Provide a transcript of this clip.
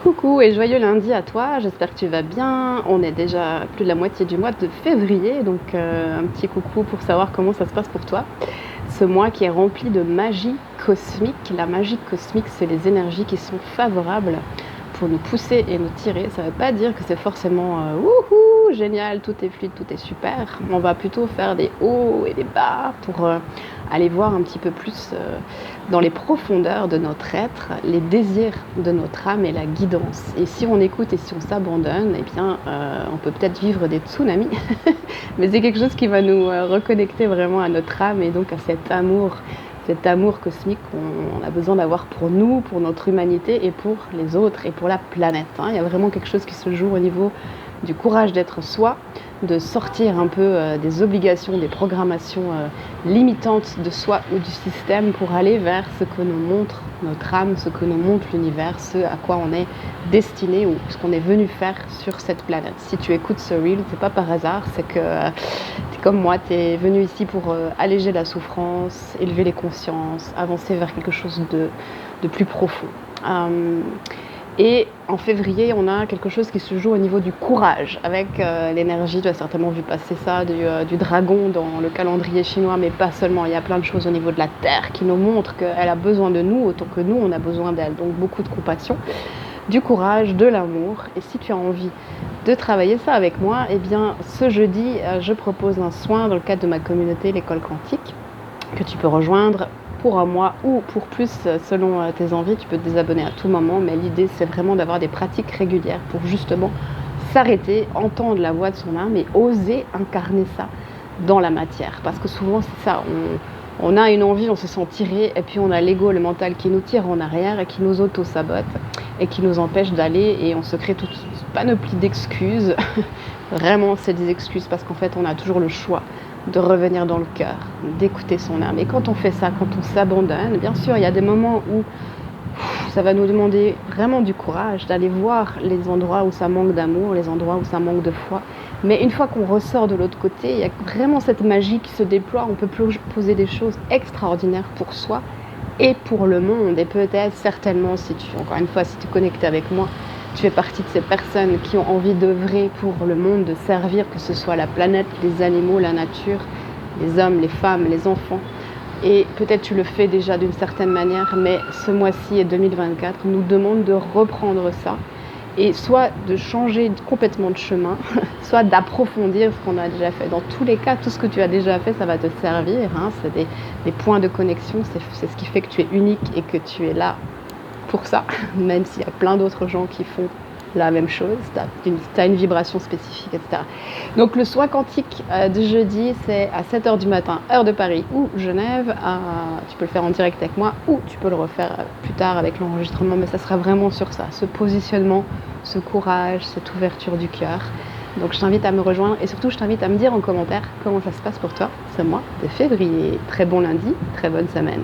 Coucou et joyeux lundi à toi, j'espère que tu vas bien. On est déjà plus de la moitié du mois de février, donc un petit coucou pour savoir comment ça se passe pour toi. Ce mois qui est rempli de magie cosmique. La magie cosmique, c'est les énergies qui sont favorables pour nous pousser et nous tirer. Ça ne veut pas dire que c'est forcément wouhou, génial, tout est fluide, tout est super. On va plutôt faire des hauts et des bas pour aller voir un petit peu plus dans les profondeurs de notre être, les désirs de notre âme et la guidance. Et si on écoute et si on s'abandonne, eh bien, on peut peut-être vivre des tsunamis, mais c'est quelque chose qui va nous reconnecter vraiment à notre âme et donc à cet amour cosmique qu'on a besoin d'avoir pour nous, pour notre humanité et pour les autres et pour la planète. Il y a vraiment quelque chose qui se joue au niveau du courage d'être soi, de sortir un peu des obligations, des programmations limitantes de soi ou du système pour aller vers ce que nous montre notre âme, ce que nous montre l'univers, ce à quoi on est destiné ou ce qu'on est venu faire sur cette planète. Si tu écoutes ce reel, c'est pas par hasard, c'est que t'es comme moi, tu es venu ici pour alléger la souffrance, élever les consciences, avancer vers quelque chose de plus profond. Et en février, on a quelque chose qui se joue au niveau du courage, avec l'énergie, tu as certainement vu passer ça, du dragon dans le calendrier chinois, mais pas seulement, il y a plein de choses au niveau de la Terre qui nous montrent qu'elle a besoin de nous autant que nous, on a besoin d'elle. Donc beaucoup de compassion, du courage, de l'amour. Et si tu as envie de travailler ça avec moi, eh bien ce jeudi, je propose un soin dans le cadre de ma communauté, l'école quantique, que tu peux rejoindre pour un mois ou pour plus selon tes envies. Tu peux te désabonner à tout moment, mais l'idée c'est vraiment d'avoir des pratiques régulières pour justement s'arrêter, entendre la voix de son âme et oser incarner ça dans la matière. Parce que souvent c'est ça, on a une envie, on se sent tiré, et puis on a l'ego, le mental qui nous tire en arrière et qui nous auto-sabote et qui nous empêche d'aller, et on se crée toute une panoplie d'excuses. Vraiment c'est des excuses parce qu'en fait on a toujours le choix de revenir dans le cœur, d'écouter son âme. Et quand on fait ça, quand on s'abandonne, bien sûr, il y a des moments où ça va nous demander vraiment du courage, d'aller voir les endroits où ça manque d'amour, les endroits où ça manque de foi. Mais une fois qu'on ressort de l'autre côté, il y a vraiment cette magie qui se déploie. On peut poser des choses extraordinaires pour soi et pour le monde. Et peut-être, certainement, encore une fois, si tu es connecté avec moi, tu fais partie de ces personnes qui ont envie d'œuvrer pour le monde, de servir, que ce soit la planète, les animaux, la nature, les hommes, les femmes, les enfants. Et peut-être tu le fais déjà d'une certaine manière, mais ce mois-ci et 2024 nous demande de reprendre ça et soit de changer complètement de chemin, soit d'approfondir ce qu'on a déjà fait. Dans tous les cas, tout ce que tu as déjà fait, ça va te servir. C'est des points de connexion, c'est ce qui fait que tu es unique et que tu es là pour ça, même s'il y a plein d'autres gens qui font la même chose, tu as une vibration spécifique, etc. Donc le soin quantique de jeudi, c'est à 7h du matin, heure de Paris ou Genève. Tu peux le faire en direct avec moi ou tu peux le refaire plus tard avec l'enregistrement, mais ça sera vraiment sur ça, ce positionnement, ce courage, cette ouverture du cœur. Donc je t'invite à me rejoindre et surtout je t'invite à me dire en commentaire comment ça se passe pour toi ce mois de février. Très bon lundi, très bonne semaine.